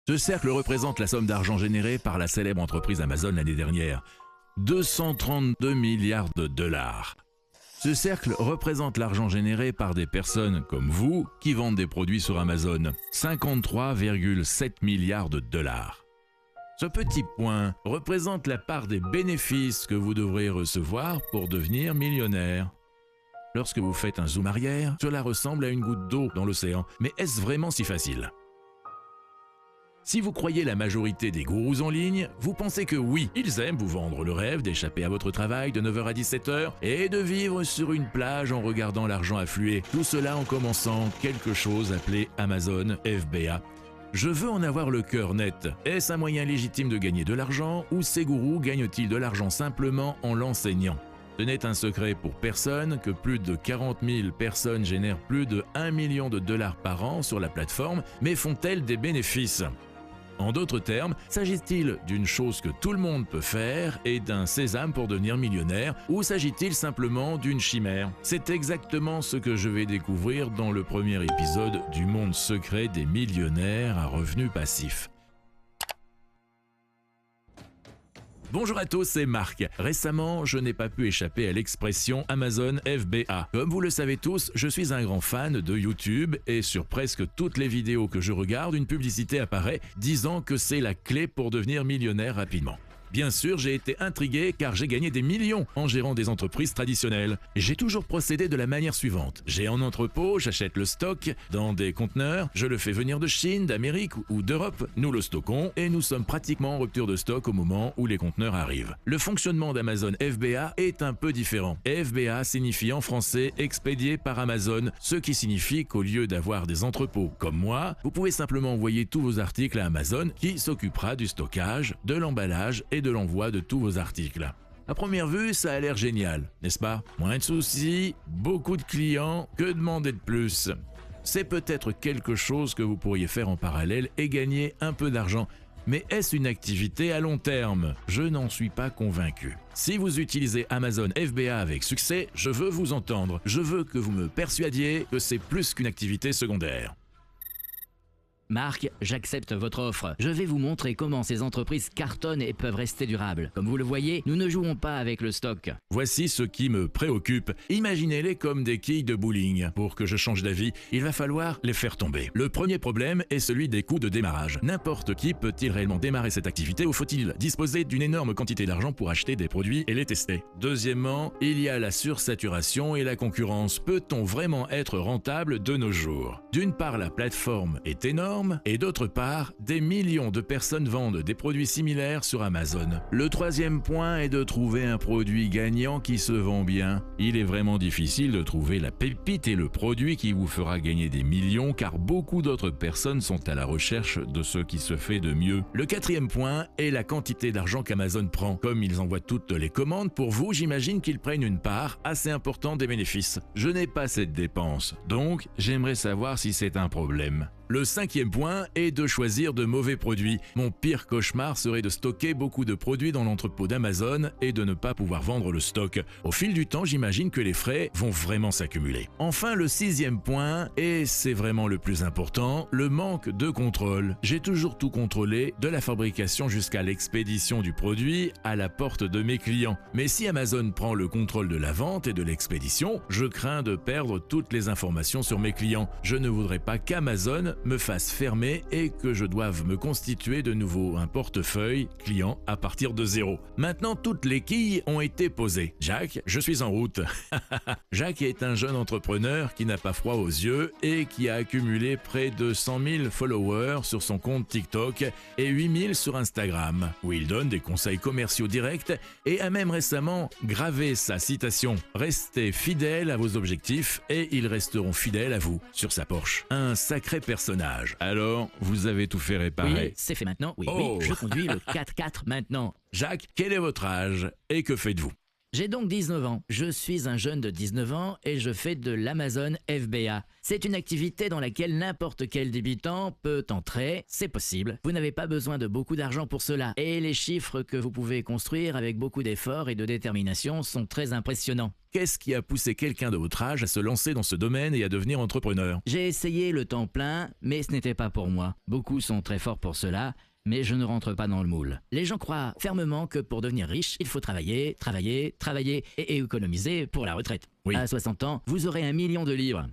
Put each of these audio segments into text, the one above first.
Ce cercle représente la somme d'argent générée par la célèbre entreprise Amazon l'année dernière. 232 milliards de dollars. Ce cercle représente l'argent généré par des personnes comme vous qui vendent des produits sur Amazon. 53,7 milliards de dollars. Ce petit point représente la part des bénéfices que vous devrez recevoir pour devenir millionnaire. Lorsque vous faites un zoom arrière, cela ressemble à une goutte d'eau dans l'océan. Mais est-ce vraiment si facile ? Si vous croyez la majorité des gourous en ligne, vous pensez que oui, ils aiment vous vendre le rêve d'échapper à votre travail de 9h à 17h et de vivre sur une plage en regardant l'argent affluer. Tout cela en commençant quelque chose appelé Amazon FBA. Je veux en avoir le cœur net. Est-ce un moyen légitime de gagner de l'argent ou ces gourous gagnent-ils de l'argent simplement en l'enseignant ? Ce n'est un secret pour personne que plus de 40 000 personnes génèrent plus de 1 million de dollars par an sur la plateforme, mais font-elles des bénéfices ? En d'autres termes, s'agit-il d'une chose que tout le monde peut faire et d'un sésame pour devenir millionnaire, ou s'agit-il simplement d'une chimère ? C'est exactement ce que je vais découvrir dans le premier épisode du monde secret des millionnaires à revenus passifs. Bonjour à tous, c'est Marc. Récemment, je n'ai pas pu échapper à l'expression Amazon FBA. Comme vous le savez tous, je suis un grand fan de YouTube et sur presque toutes les vidéos que je regarde, une publicité apparaît disant que c'est la clé pour devenir millionnaire rapidement. Bien sûr, j'ai été intrigué car j'ai gagné des millions en gérant des entreprises traditionnelles. J'ai toujours procédé de la manière suivante. J'ai un entrepôt, j'achète le stock dans des conteneurs, je le fais venir de Chine, d'Amérique ou d'Europe, nous le stockons et nous sommes pratiquement en rupture de stock au moment où les conteneurs arrivent. Le fonctionnement d'Amazon FBA est un peu différent. FBA signifie en français expédié par Amazon, ce qui signifie qu'au lieu d'avoir des entrepôts comme moi, vous pouvez simplement envoyer tous vos articles à Amazon qui s'occupera du stockage, de l'emballage et de l'envoi de tous vos articles. À première vue, ça a l'air génial, n'est-ce pas ? Moins de soucis, beaucoup de clients, que demander de plus ? C'est peut-être quelque chose que vous pourriez faire en parallèle et gagner un peu d'argent. Mais est-ce une activité à long terme ? Je n'en suis pas convaincu. Si vous utilisez Amazon FBA avec succès, je veux vous entendre. Je veux que vous me persuadiez que c'est plus qu'une activité secondaire. Marc, j'accepte votre offre. Je vais vous montrer comment ces entreprises cartonnent et peuvent rester durables. Comme vous le voyez, nous ne jouons pas avec le stock. Voici ce qui me préoccupe. Imaginez-les comme des quilles de bowling. Pour que je change d'avis, il va falloir les faire tomber. Le premier problème est celui des coûts de démarrage. N'importe qui peut-il réellement démarrer cette activité ou faut-il disposer d'une énorme quantité d'argent pour acheter des produits et les tester ? Deuxièmement, il y a la sursaturation et la concurrence. Peut-on vraiment être rentable de nos jours ? D'une part, la plateforme est énorme et d'autre part, des millions de personnes vendent des produits similaires sur Amazon. Le troisième point est de trouver un produit gagnant qui se vend bien. Il est vraiment difficile de trouver la pépite et le produit qui vous fera gagner des millions car beaucoup d'autres personnes sont à la recherche de ce qui se fait de mieux. Le quatrième point est la quantité d'argent qu'Amazon prend. Comme ils envoient toutes les commandes pour vous, j'imagine qu'ils prennent une part assez importante des bénéfices. Je n'ai pas cette dépense, donc j'aimerais savoir si c'est un problème. Le cinquième point est de choisir de mauvais produits. Mon pire cauchemar serait de stocker beaucoup de produits dans l'entrepôt d'Amazon et de ne pas pouvoir vendre le stock. Au fil du temps, j'imagine que les frais vont vraiment s'accumuler. Enfin, le sixième point, et c'est vraiment le plus important, le manque de contrôle. J'ai toujours tout contrôlé, de la fabrication jusqu'à l'expédition du produit à la porte de mes clients. Mais si Amazon prend le contrôle de la vente et de l'expédition, je crains de perdre toutes les informations sur mes clients. Je ne voudrais pas qu'Amazon me fasse fermer et que je doive me constituer de nouveau un portefeuille client à partir de zéro. Maintenant, toutes les quilles ont été posées. Jacques, je suis en route. Jacques est un jeune entrepreneur qui n'a pas froid aux yeux et qui a accumulé près de 100 000 followers sur son compte TikTok et 8 000 sur Instagram, où il donne des conseils commerciaux directs et a même récemment gravé sa citation « Restez fidèles à vos objectifs et ils resteront fidèles à vous » sur sa Porsche. Un sacré personnage. Alors, vous avez tout fait réparer. Oui, c'est fait maintenant. Oui, Oh. oui, je conduis le 4x4 maintenant. Jacques, quel est votre âge et que faites-vous ? J'ai donc 19 ans. Je suis un jeune de 19 ans et je fais de l'Amazon FBA. C'est une activité dans laquelle n'importe quel débutant peut entrer, c'est possible. Vous n'avez pas besoin de beaucoup d'argent pour cela. Et les chiffres que vous pouvez construire avec beaucoup d'efforts et de détermination sont très impressionnants. Qu'est-ce qui a poussé quelqu'un de votre âge à se lancer dans ce domaine et à devenir entrepreneur? J'ai essayé le temps plein, mais ce n'était pas pour moi. Beaucoup sont très forts pour cela. Mais je ne rentre pas dans le moule. Les gens croient fermement que pour devenir riche, il faut travailler et économiser pour la retraite. Oui. À 60 ans, vous aurez 1 million de livres.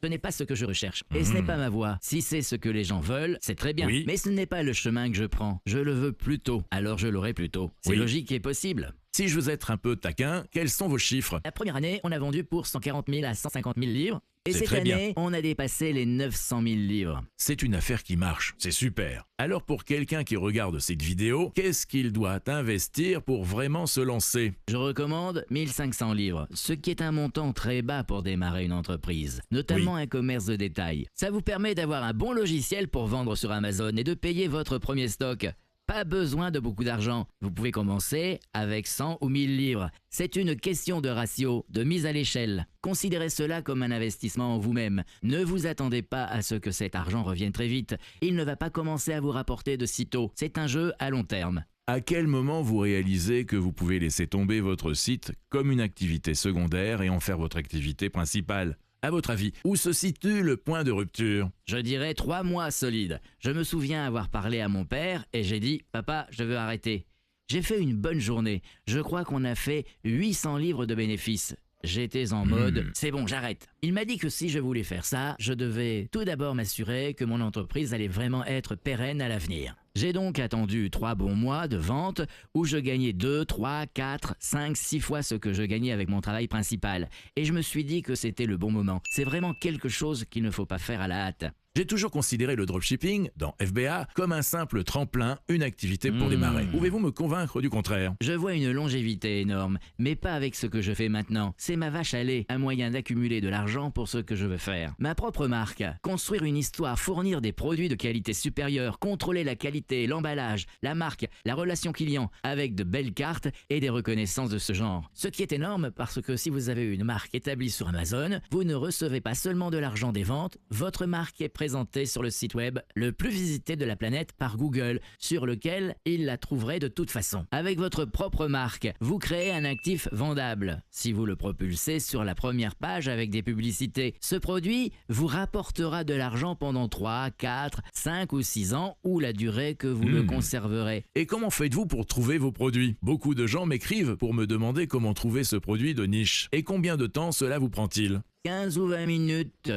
Ce n'est pas ce que je recherche. Et ce n'est pas ma voie. Si c'est ce que les gens veulent, c'est très bien. Oui. Mais ce n'est pas le chemin que je prends. Je le veux plus tôt. Alors je l'aurai plus tôt. C'est Oui. logique et possible. Si je veux être un peu taquin, quels sont vos chiffres? La première année, on a vendu pour 140 000 à 150 000 livres. Et C'est cette très bien. année, on a dépassé les 900 000 livres. C'est une affaire qui marche, c'est super. Alors pour quelqu'un qui regarde cette vidéo, qu'est-ce qu'il doit investir pour vraiment se lancer? Je recommande 1500 livres, ce qui est un montant très bas pour démarrer une entreprise, notamment un commerce de détail. Ça vous permet d'avoir un bon logiciel pour vendre sur Amazon et de payer votre premier stock. Pas besoin de beaucoup d'argent. Vous pouvez commencer avec 100 ou 1000 livres. C'est une question de ratio, de mise à l'échelle. Considérez cela comme un investissement en vous-même. Ne vous attendez pas à ce que cet argent revienne très vite. Il ne va pas commencer à vous rapporter de sitôt. C'est un jeu à long terme. À quel moment vous réalisez que vous pouvez laisser tomber votre site comme une activité secondaire et en faire votre activité principale? À votre avis, où se situe le point de rupture? Je dirais 3 mois solides. Je me souviens avoir parlé à mon père et j'ai dit « Papa, je veux arrêter ». J'ai fait une bonne journée. Je crois qu'on a fait 800 livres de bénéfices. J'étais en mode « C'est bon, j'arrête ». Il m'a dit que si je voulais faire ça, je devais tout d'abord m'assurer que mon entreprise allait vraiment être pérenne à l'avenir. J'ai donc attendu 3 bons mois de vente où je gagnais 2, 3, 4, 5, 6 fois ce que je gagnais avec mon travail principal. Et je me suis dit que c'était le bon moment. C'est vraiment quelque chose qu'il ne faut pas faire à la hâte. J'ai toujours considéré le dropshipping, dans FBA, comme un simple tremplin, une activité pour démarrer. Pouvez-vous me convaincre du contraire? Je vois une longévité énorme, mais pas avec ce que je fais maintenant. C'est ma vache à lait, un moyen d'accumuler de l'argent pour ce que je veux faire. Ma propre marque, construire une histoire, fournir des produits de qualité supérieure, contrôler la qualité, l'emballage, la marque, la relation client, avec de belles cartes et des reconnaissances de ce genre. Ce qui est énorme parce que si vous avez une marque établie sur Amazon, vous ne recevez pas seulement de l'argent des ventes, votre marque est présentée sur le site web le plus visité de la planète par Google, sur lequel il la trouverait de toute façon. Avec votre propre marque, vous créez un actif vendable. Si vous le propulsez sur la première page avec des publicités, ce produit vous rapportera de l'argent pendant 3, 4, 5 ou 6 ans ou la durée que vous le conserverez. Et comment faites-vous pour trouver vos produits? Beaucoup de gens m'écrivent pour me demander comment trouver ce produit de niche. Et combien de temps cela vous prend-il? 15 ou 20 minutes.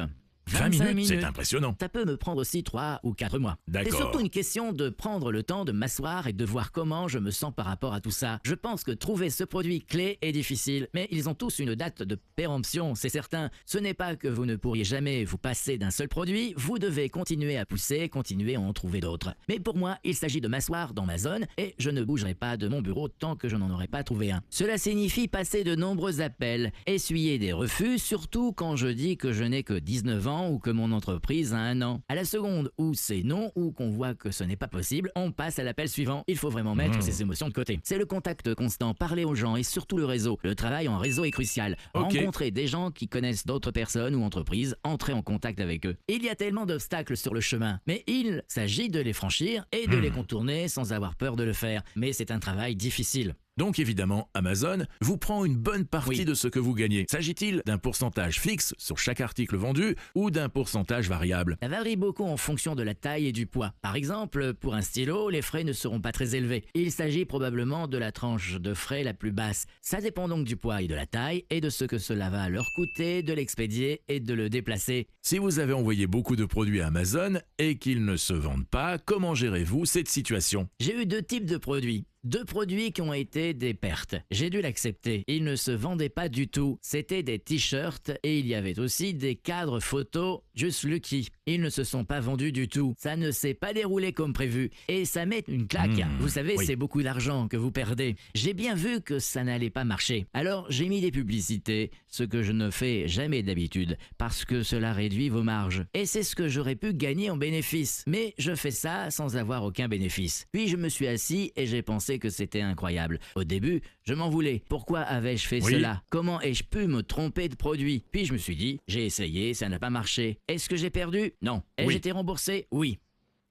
20 minutes, c'est impressionnant. Ça peut me prendre aussi 3 ou 4 mois. D'accord. C'est surtout une question de prendre le temps de m'asseoir et de voir comment je me sens par rapport à tout ça. Je pense que trouver ce produit clé est difficile, mais ils ont tous une date de péremption, c'est certain. Ce n'est pas que vous ne pourriez jamais vous passer d'un seul produit, vous devez continuer à pousser, continuer à en trouver d'autres. Mais pour moi, il s'agit de m'asseoir dans ma zone et je ne bougerai pas de mon bureau tant que je n'en aurai pas trouvé un. Cela signifie passer de nombreux appels, essuyer des refus, surtout quand je dis que je n'ai que 19 ans ou que mon entreprise a 1 an. À la seconde où c'est non ou qu'on voit que ce n'est pas possible, on passe à l'appel suivant. Il faut vraiment mettre ses émotions de côté. C'est le contact constant, parler aux gens et surtout le réseau. Le travail en réseau est crucial. Ok. Rencontrer des gens qui connaissent d'autres personnes ou entreprises, entrer en contact avec eux. Il y a tellement d'obstacles sur le chemin, mais il s'agit de les franchir et de les contourner sans avoir peur de le faire. Mais c'est un travail difficile. Donc évidemment, Amazon vous prend une bonne partie de ce que vous gagnez. S'agit-il d'un pourcentage fixe sur chaque article vendu ou d'un pourcentage variable? Ça varie beaucoup en fonction de la taille et du poids. Par exemple, pour un stylo, les frais ne seront pas très élevés. Il s'agit probablement de la tranche de frais la plus basse. Ça dépend donc du poids et de la taille et de ce que cela va leur coûter de l'expédier et de le déplacer. Si vous avez envoyé beaucoup de produits à Amazon et qu'ils ne se vendent pas, comment gérez-vous cette situation? J'ai eu 2 types de produits. 2 produits qui ont été des pertes. J'ai dû l'accepter. Ils ne se vendaient pas du tout. C'était des t-shirts et il y avait aussi des cadres photos Just Lucky. Ils ne se sont pas vendus du tout. Ça ne s'est pas déroulé comme prévu. Et ça met une claque. Vous savez, oui. c'est beaucoup d'argent que vous perdez. J'ai bien vu que ça n'allait pas marcher. Alors j'ai mis des publicités, ce que je ne fais jamais d'habitude, parce que cela réduit vos marges. Et c'est ce que j'aurais pu gagner en bénéfice. Mais je fais ça sans avoir aucun bénéfice. Puis je me suis assis et j'ai pensé que c'était incroyable. Au début, je m'en voulais. Pourquoi avais-je fait cela? Comment ai-je pu me tromper de produit? Puis je me suis dit, j'ai essayé, ça n'a pas marché. Est-ce que j'ai perdu? Non. Ai-je été remboursé? Oui.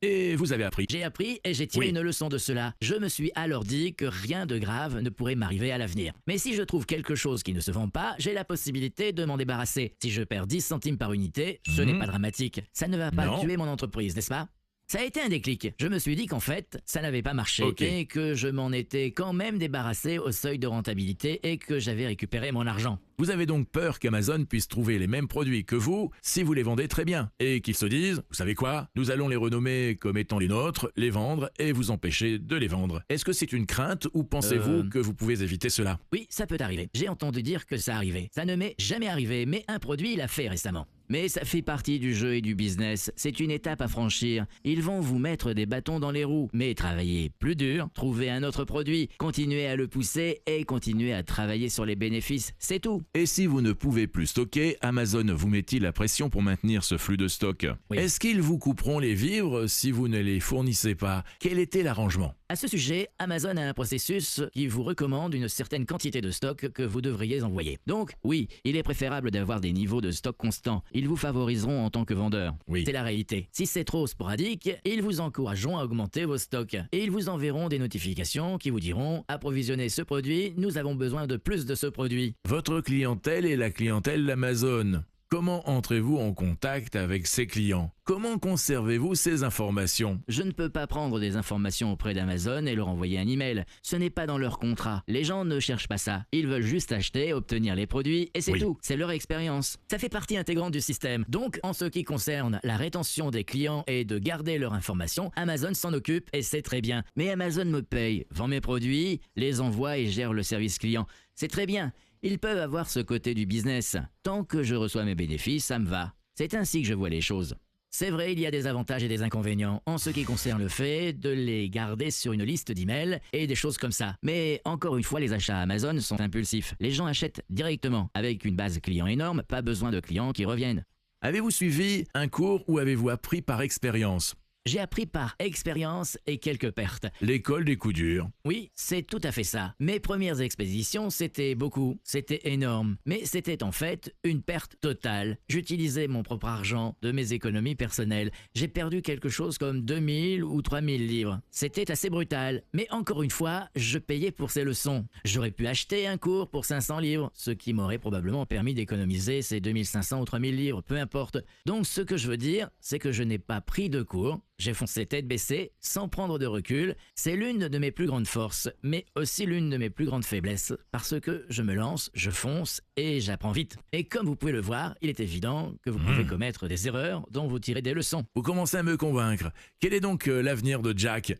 Et vous avez appris. J'ai appris et j'ai tiré une leçon de cela. Je me suis alors dit que rien de grave ne pourrait m'arriver à l'avenir. Mais si je trouve quelque chose qui ne se vend pas, j'ai la possibilité de m'en débarrasser. Si je perds 10 centimes par unité, ce n'est pas dramatique. Ça ne va pas tuer mon entreprise, n'est-ce pas? Ça a été un déclic. Je me suis dit qu'en fait, ça n'avait pas marché et que je m'en étais quand même débarrassé au seuil de rentabilité et que j'avais récupéré mon argent. Vous avez donc peur qu'Amazon puisse trouver les mêmes produits que vous si vous les vendez très bien et qu'ils se disent, vous savez quoi, nous allons les renommer comme étant les nôtres, les vendre et vous empêcher de les vendre. Est-ce que c'est une crainte ou pensez-vous que vous pouvez éviter cela? Oui, ça peut arriver. J'ai entendu dire que ça arrivait. Ça ne m'est jamais arrivé, mais un produit l'a fait récemment. Mais ça fait partie du jeu et du business. C'est une étape à franchir. Ils vont vous mettre des bâtons dans les roues. Mais travaillez plus dur, trouvez un autre produit, continuez à le pousser et continuez à travailler sur les bénéfices. C'est tout. Et si vous ne pouvez plus stocker, Amazon vous met-il la pression pour maintenir ce flux de stock? Est-ce qu'ils vous couperont les vivres si vous ne les fournissez pas? Quel était l'arrangement? À ce sujet, Amazon a un processus qui vous recommande une certaine quantité de stock que vous devriez envoyer. Donc, oui, il est préférable d'avoir des niveaux de stock constants. Ils vous favoriseront en tant que vendeur. C'est la réalité. Si c'est trop sporadique, ils vous encourageront à augmenter vos stocks. Et ils vous enverront des notifications qui vous diront « Approvisionnez ce produit, nous avons besoin de plus de ce produit ». Votre clientèle est la clientèle d'Amazon. Comment entrez-vous en contact avec ces clients? Comment conservez-vous ces informations? Je ne peux pas prendre des informations auprès d'Amazon et leur envoyer un email. Ce n'est pas dans leur contrat. Les gens ne cherchent pas ça. Ils veulent juste acheter, obtenir les produits et c'est tout. C'est leur expérience. Ça fait partie intégrante du système. Donc, en ce qui concerne la rétention des clients et de garder leurs informations, Amazon s'en occupe et c'est très bien. Mais Amazon me paye, vend mes produits, les envoie et gère le service client. C'est très bien. Ils peuvent avoir ce côté du business. Tant que je reçois mes bénéfices, ça me va. C'est ainsi que je vois les choses. C'est vrai, il y a des avantages et des inconvénients en ce qui concerne le fait de les garder sur une liste d'emails et des choses comme ça. Mais encore une fois, les achats Amazon sont impulsifs. Les gens achètent directement. Avec une base client énorme, pas besoin de clients qui reviennent. Avez-vous suivi un cours ou avez-vous appris par expérience? J'ai appris par expérience et quelques pertes. L'école des coups durs. Oui, c'est tout à fait ça. Mes premières expéditions, c'était beaucoup, c'était énorme. Mais c'était en fait une perte totale. J'utilisais mon propre argent, de mes économies personnelles. J'ai perdu quelque chose comme 2000 ou 3000 livres. C'était assez brutal. Mais encore une fois, je payais pour ces leçons. J'aurais pu acheter un cours pour 500 livres, ce qui m'aurait probablement permis d'économiser ces 2500 ou 3000 livres, peu importe. Donc ce que je veux dire, c'est que je n'ai pas pris de cours. J'ai foncé tête baissée, sans prendre de recul. C'est l'une de mes plus grandes forces, mais aussi l'une de mes plus grandes faiblesses, parce que je me lance, je fonce et j'apprends vite. Et comme vous pouvez le voir, il est évident que vous pouvez commettre des erreurs dont vous tirez des leçons. Vous commencez à me convaincre. Quel est donc l'avenir de Jack?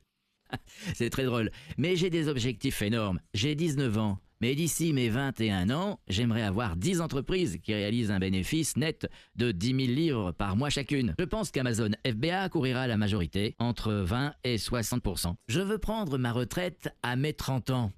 C'est très drôle, mais j'ai des objectifs énormes. J'ai 19 ans. Mais d'ici mes 21 ans, j'aimerais avoir 10 entreprises qui réalisent un bénéfice net de 10 000 livres par mois chacune. Je pense qu'Amazon FBA couvrira la majorité, entre 20 et 60%. Je veux prendre ma retraite à mes 30 ans.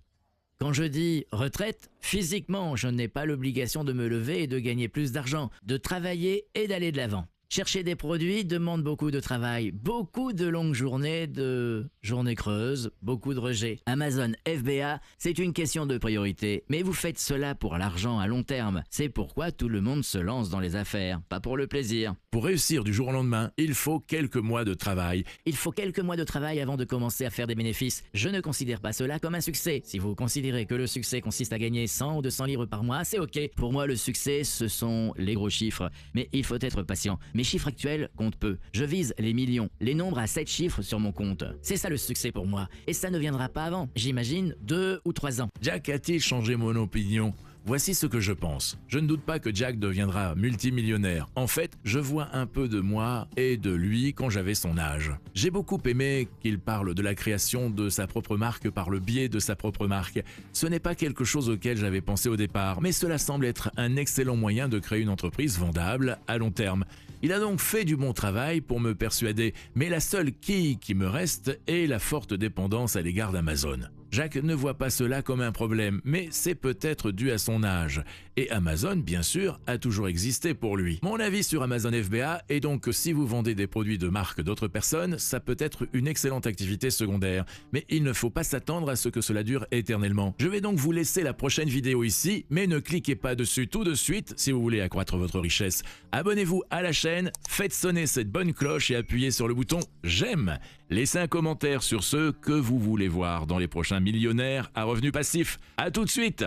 Quand je dis retraite, physiquement, je n'ai pas l'obligation de me lever et de gagner plus d'argent, de travailler et d'aller de l'avant. Chercher des produits demande beaucoup de travail, beaucoup de longues journées, de journées creuses, beaucoup de rejets. Amazon FBA, c'est une question de priorité, mais vous faites cela pour l'argent à long terme. C'est pourquoi tout le monde se lance dans les affaires, pas pour le plaisir. Pour réussir du jour au lendemain, il faut quelques mois de travail. Il faut quelques mois de travail avant de commencer à faire des bénéfices. Je ne considère pas cela comme un succès. Si vous considérez que le succès consiste à gagner 100 ou 200 livres par mois, c'est ok. Pour moi, le succès, ce sont les gros chiffres. Mais il faut être patient. Mes chiffres actuels comptent peu. Je vise les millions, les nombres à 7 chiffres sur mon compte. C'est ça le succès pour moi. Et ça ne viendra pas avant. J'imagine 2 ou 3 ans. Jack a-t-il changé mon opinion? Voici ce que je pense. Je ne doute pas que Jack deviendra multimillionnaire. En fait, je vois un peu de moi et de lui quand j'avais son âge. J'ai beaucoup aimé qu'il parle de la création de sa propre marque par le biais de sa propre marque. Ce n'est pas quelque chose auquel j'avais pensé au départ, mais cela semble être un excellent moyen de créer une entreprise vendable à long terme. Il a donc fait du bon travail pour me persuader, mais la seule quille qui me reste est la forte dépendance à l'égard d'Amazon. Jacques ne voit pas cela comme un problème, mais c'est peut-être dû à son âge. Et Amazon, bien sûr, a toujours existé pour lui. Mon avis sur Amazon FBA est donc que si vous vendez des produits de marque d'autres personnes, ça peut être une excellente activité secondaire. Mais il ne faut pas s'attendre à ce que cela dure éternellement. Je vais donc vous laisser la prochaine vidéo ici, mais ne cliquez pas dessus tout de suite si vous voulez accroître votre richesse. Abonnez-vous à la chaîne, faites sonner cette bonne cloche et appuyez sur le bouton j'aime. Laissez un commentaire sur ce que vous voulez voir dans les prochains millionnaires à revenus passifs. À tout de suite!